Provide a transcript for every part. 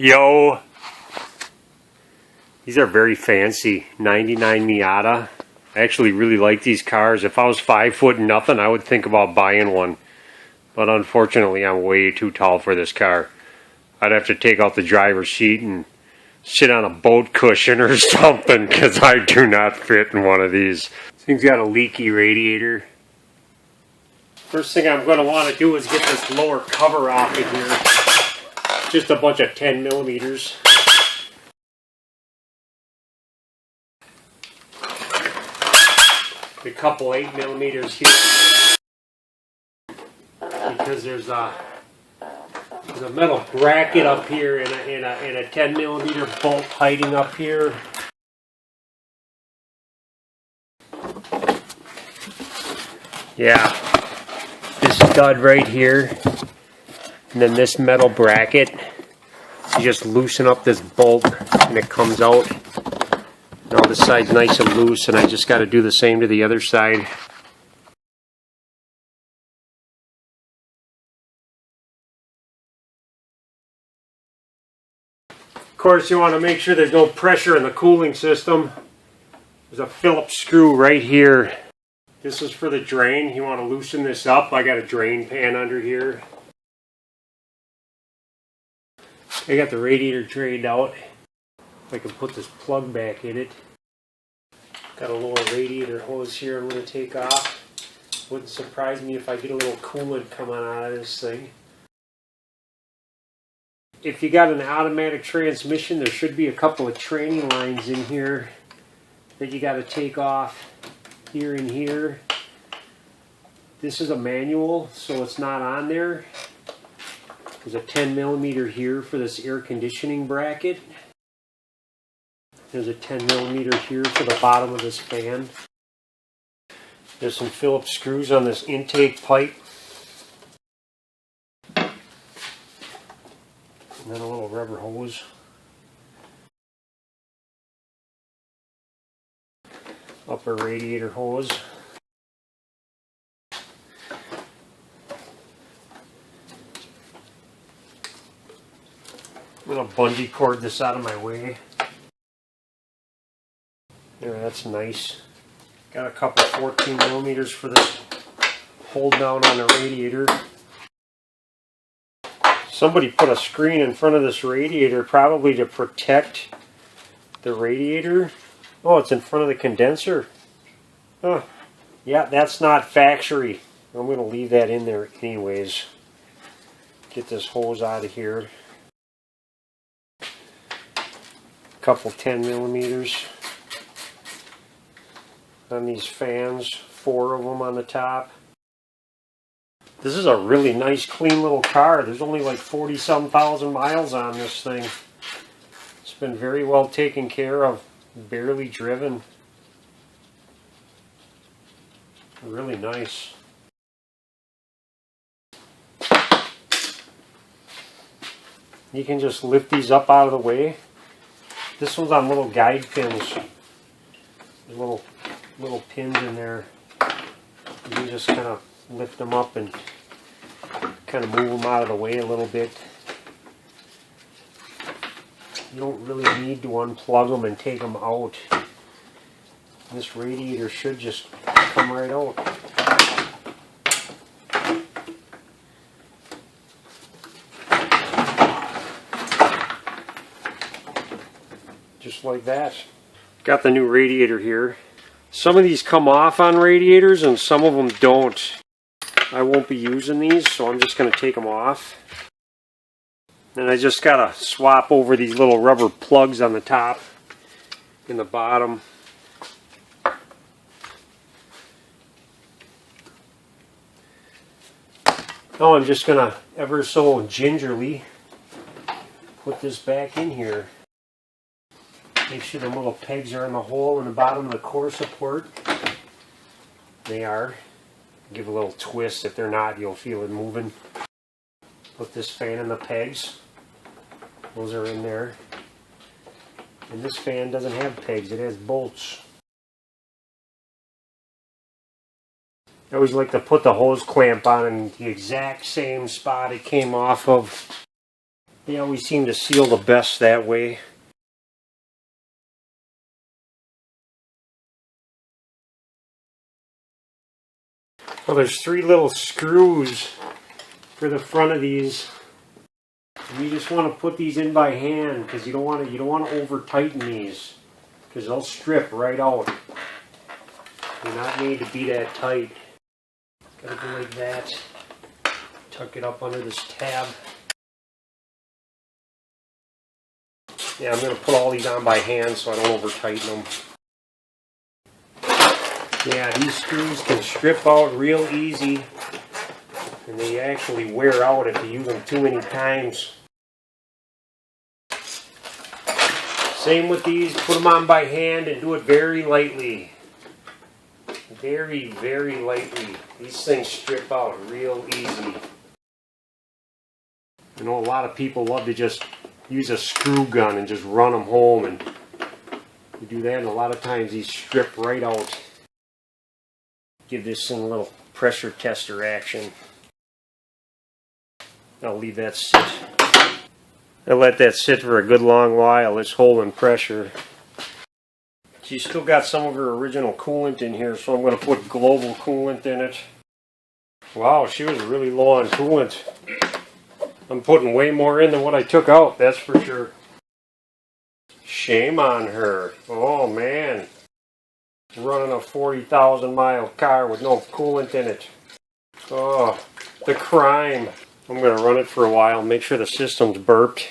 Yo, these are very fancy 99 Miata. I actually really like these cars. If I was 5 foot and nothing, I would think about buying one. But unfortunately, I'm way too tall for this car. I'd have to take out the driver's seat and sit on a boat cushion or something because I do not fit in one of these. This thing's got a leaky radiator. First thing I'm going to want to do is get this lower cover off of here. Just a bunch of 10 millimeters. A couple 8 millimeters here. Because there's a metal bracket up here and a 10 millimeter bolt hiding up here. Yeah, this stud right here. And then this metal bracket, you just loosen up this bolt and it comes out. Now this side's nice and loose, and I just got to do the same to the other side. Of course, you want to make sure there's no pressure in the cooling system. There's a Phillips screw right here. This is for the drain. You want to loosen this up. I got a drain pan under here. I got the radiator drained out. I can put this plug back in it. Got a little radiator hose here I'm going to take off. Wouldn't surprise me if I get a little coolant coming out of this thing. If you got an automatic transmission, there should be a couple of training lines in here that you got to take off here and here. This is a manual, so it's not on there. There's a 10 millimeter here for this air conditioning bracket. There's a 10 millimeter here for the bottom of this fan. There's some Phillips screws on this intake pipe. And then a little rubber hose. Upper radiator hose. I'm going to bungee cord this out of my way. There, that's nice. Got a couple 14 millimeters for this hold down on the radiator. Somebody put a screen in front of this radiator probably to protect the radiator. Oh, it's in front of the condenser. Huh. Yeah, that's not factory. I'm going to leave that in there anyways. Get this hose out of here. Couple 10 millimeters on these fans, 4 of them on the top. This is a really nice clean little car. There's only like 40-some thousand miles on this thing. It's been very well taken care of, barely driven. Really nice. You can just lift these up out of the way. This one's on little guide pins. There's little pins in there. You can just kind of lift them up and kind of move them out of the way a little bit. You don't really need to unplug them and take them out. This radiator should just come right out. Just like that. Got the new radiator here. Some of these come off on radiators and some of them don't. I won't be using these, so I'm just going to take them off. And I just got to swap over these little rubber plugs on the top and the bottom. Now I'm just going to ever so gingerly put this back in here. Make sure the little pegs are in the hole in the bottom of the core support. They are. Give a little twist. If they're not, you'll feel it moving. Put this fan in the pegs. Those are in there. And this fan doesn't have pegs. It has bolts. I always like to put the hose clamp on in the exact same spot it came off of. They always seem to seal the best that way. Well, there's 3 little screws for the front of these. And you just want to put these in by hand because you don't want to over tighten these because they'll strip right out. They're not made to be that tight. Gotta go like that. Tuck it up under this tab. Yeah, I'm going to put all these on by hand so I don't over tighten them. Yeah, these screws can strip out real easy, and they actually wear out if you use them too many times. Same with these, put them on by hand and do it very lightly. Very, very lightly. These things strip out real easy. I know a lot of people love to just use a screw gun and just run them home, and you do that and a lot of times these strip right out. Give this thing a little pressure tester action. I'll leave that sit. I'll let that sit for a good long while. It's holding pressure. She's still got some of her original coolant in here, so I'm going to put global coolant in it. Wow, she was really low on coolant. I'm putting way more in than what I took out, that's for sure. Shame on her. Oh man. Running a 40,000 mile car with no coolant in it. Oh, the crime. I'm going to run it for a while, make sure the system's burped.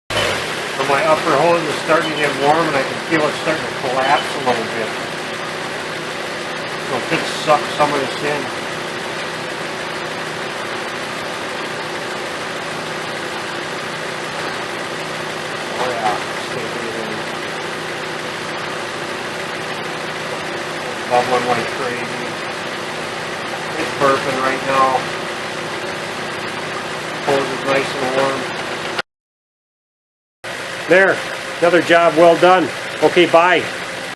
So my upper hose is starting to get warm and I can feel it starting to collapse a little bit. So it could suck some of this in. Oh yeah, it's taking it in. Bubbling like crazy. It's burping right now. Hose is nice and warm. There, another job well done. Okay, bye.